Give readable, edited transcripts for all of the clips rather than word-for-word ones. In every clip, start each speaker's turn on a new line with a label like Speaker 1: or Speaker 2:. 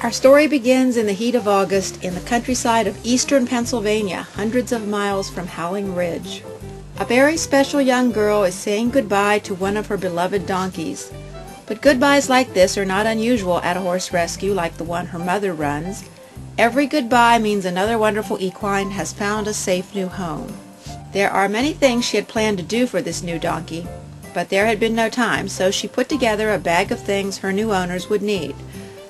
Speaker 1: Our story begins in the heat of August in the countryside of eastern Pennsylvania, hundreds of miles from Howling Ridge. A very special young girl is saying goodbye to one of her beloved donkeys. But goodbyes like this are not unusual at a horse rescue like the one her mother runs. Every goodbye means another wonderful equine has found a safe new home. There are many things she had planned to do for this new donkey, but there had been no time, so she put together a bag of things her new owners would need.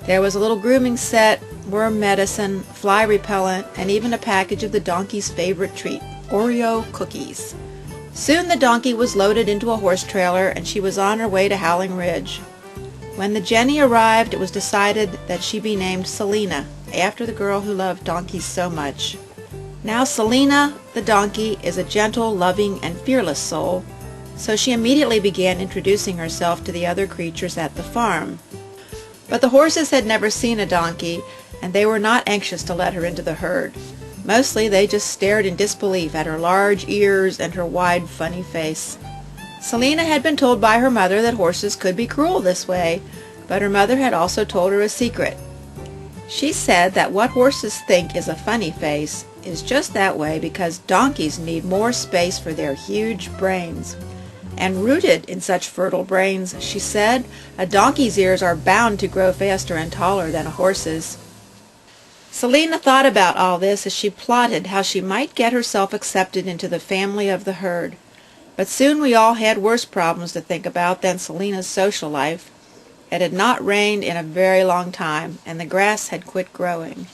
Speaker 1: There was a little grooming set, worm medicine, fly repellent, and even a package of the donkey's favorite treat, Oreo cookies. Soon the donkey was loaded into a horse trailer and she was on her way to Howling Ridge. When the Jenny arrived, it was decided that she be named Selina, after the girl who loved donkeys so much. Now Selina, the donkey, is a gentle, loving, and fearless soul, so she immediately began introducing herself to the other creatures at the farm. But the horses had never seen a donkey, and they were not anxious to let her into the herd. Mostly they just stared in disbelief at her large ears and her wide, funny face. Selina had been told by her mother that horses could be cruel this way, but her mother had also told her a secret. She said that what horses think is a funny face is just that way because donkeys need more space for their huge brains. And rooted in such fertile brains, she said, a donkey's ears are bound to grow faster and taller than a horse's. Selina thought about all this as she plotted how she might get herself accepted into the family of the herd. But soon we all had worse problems to think about than Selina's social life. It had not rained in a very long time, and the grass had quit growing.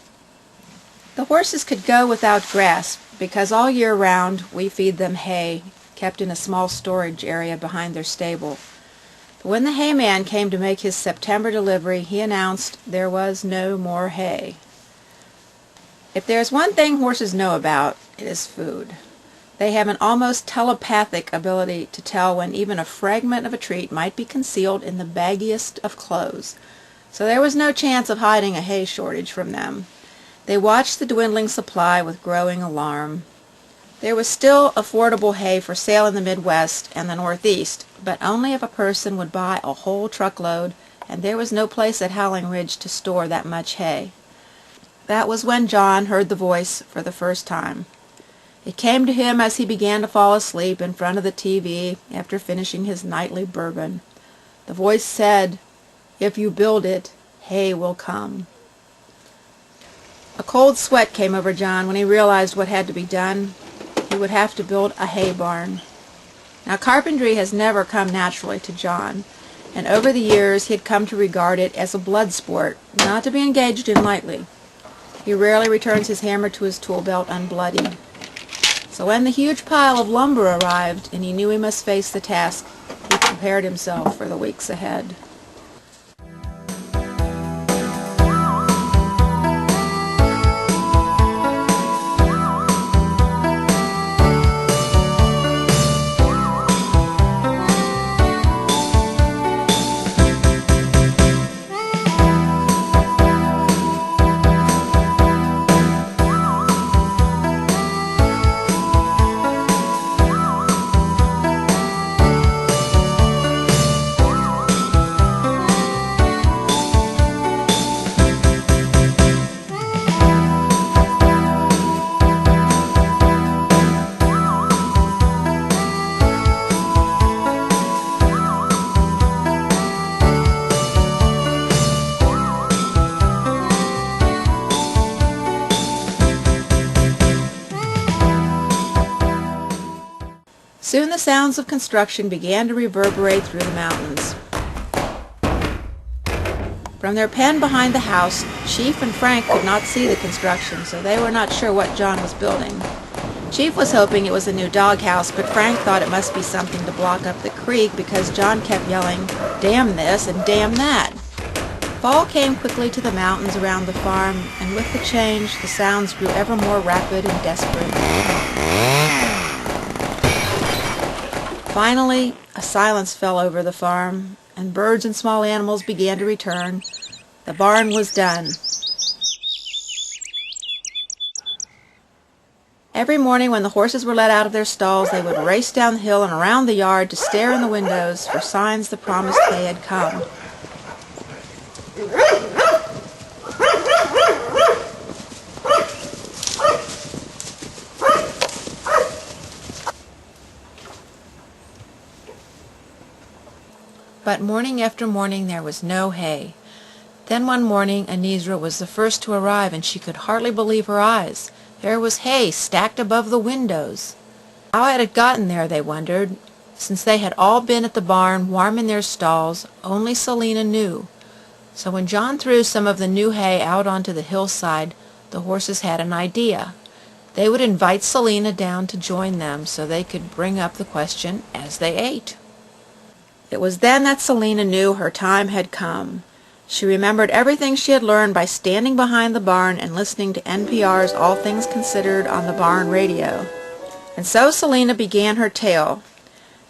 Speaker 1: The horses could go without grass because all year round we feed them hay, kept in a small storage area behind their stable. But when the hayman came to make his September delivery, he announced there was no more hay. If there is one thing horses know about, it is food. They have an almost telepathic ability to tell when even a fragment of a treat might be concealed in the baggiest of clothes, so there was no chance of hiding a hay shortage from them. They watched the dwindling supply with growing alarm. There was still affordable hay for sale in the Midwest and the Northeast, but only if a person would buy a whole truckload, and there was no place at Howling Ridge to store that much hay. That was when John heard the voice for the first time. It came to him as he began to fall asleep in front of the TV after finishing his nightly bourbon. The voice said, "If you build it, hay will come." A cold sweat came over John when he realized what had to be done. He would have to build a hay barn. Now carpentry has never come naturally to John, and over the years he had come to regard it as a blood sport, not to be engaged in lightly. He rarely returns his hammer to his tool belt unbloodied. So when the huge pile of lumber arrived and he knew he must face the task, he prepared himself for the weeks ahead. Soon the sounds of construction began to reverberate through the mountains. From their pen behind the house, Chief and Frank could not see the construction, so they were not sure what John was building. Chief was hoping it was a new doghouse, but Frank thought it must be something to block up the creek because John kept yelling, "Damn this and damn that." Fall came quickly to the mountains around the farm, and with the change, the sounds grew ever more rapid and desperate. Finally, a silence fell over the farm, and birds and small animals began to return. The barn was done. Every morning when the horses were let out of their stalls, they would race down the hill and around the yard to stare in the windows for signs the promised day had come. But morning after morning there was no hay. Then one morning Anisra was the first to arrive, and she could hardly believe her eyes. There was hay stacked above the windows. How had it gotten there, they wondered, since they had all been at the barn, warm in their stalls. Only Selina knew. So when John threw some of the new hay out onto the hillside, the horses had an idea. They would invite Selina down to join them so they could bring up the question as they ate. It was then that Selina knew her time had come. She remembered everything she had learned by standing behind the barn and listening to NPR's All Things Considered on the barn radio. And so Selina began her tale.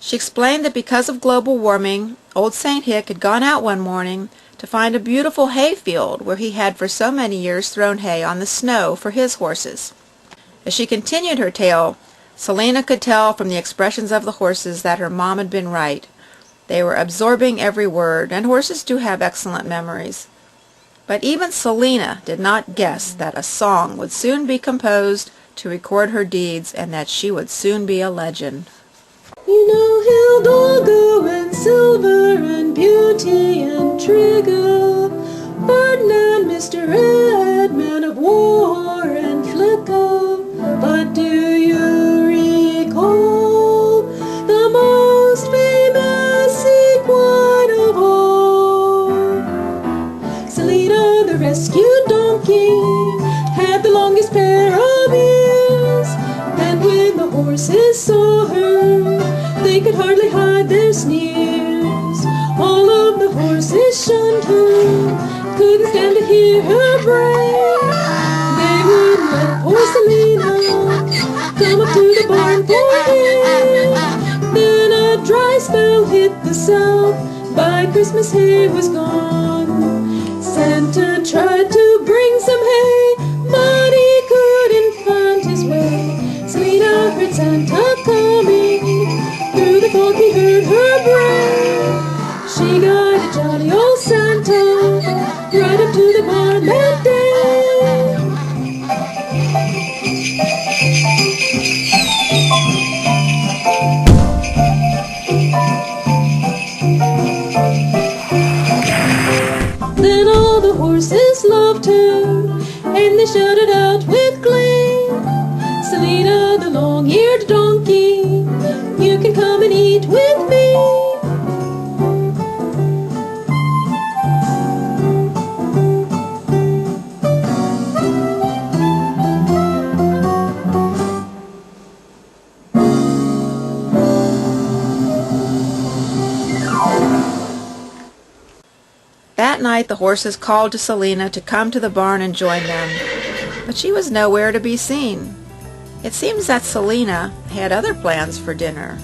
Speaker 1: She explained that because of global warming, old St. Hick had gone out one morning to find a beautiful hay field where he had for so many years thrown hay on the snow for his horses. As she continued her tale, Selina could tell from the expressions of the horses that her mom had been right. They were absorbing every word, and horses do have excellent memories. But even Selina did not guess that a song would soon be composed to record her deeds, and that she would soon be a legend.
Speaker 2: You know Hildolgo and Silver and Beauty and Trigger, Ferdinand, Mr. Red, Man of War and Flicker. But do you recall the most famous equine of all? Selina, the rescued donkey, had the longest pair of ears, and when the horses saw her, they could hardly hide their sneers. All of the horses shunned her, couldn't stand to hear her bray. They wouldn't let poor Selina come up to the barn for hay. Then a dry spell hit the south, by Christmas hay was gone. Santa tried to bring some hay, but he couldn't find his way. Selina heard Santa coming, through the fog he heard her bray. She guided jolly old Santa right up to the barn that day. Then all the horses loved her, and they shouted out with glee, Selina, the long-eared donkey, you can come and eat with me.
Speaker 1: That night the horses called to Selina to come to the barn and join them, but she was nowhere to be seen. It seems that Selina had other plans for dinner.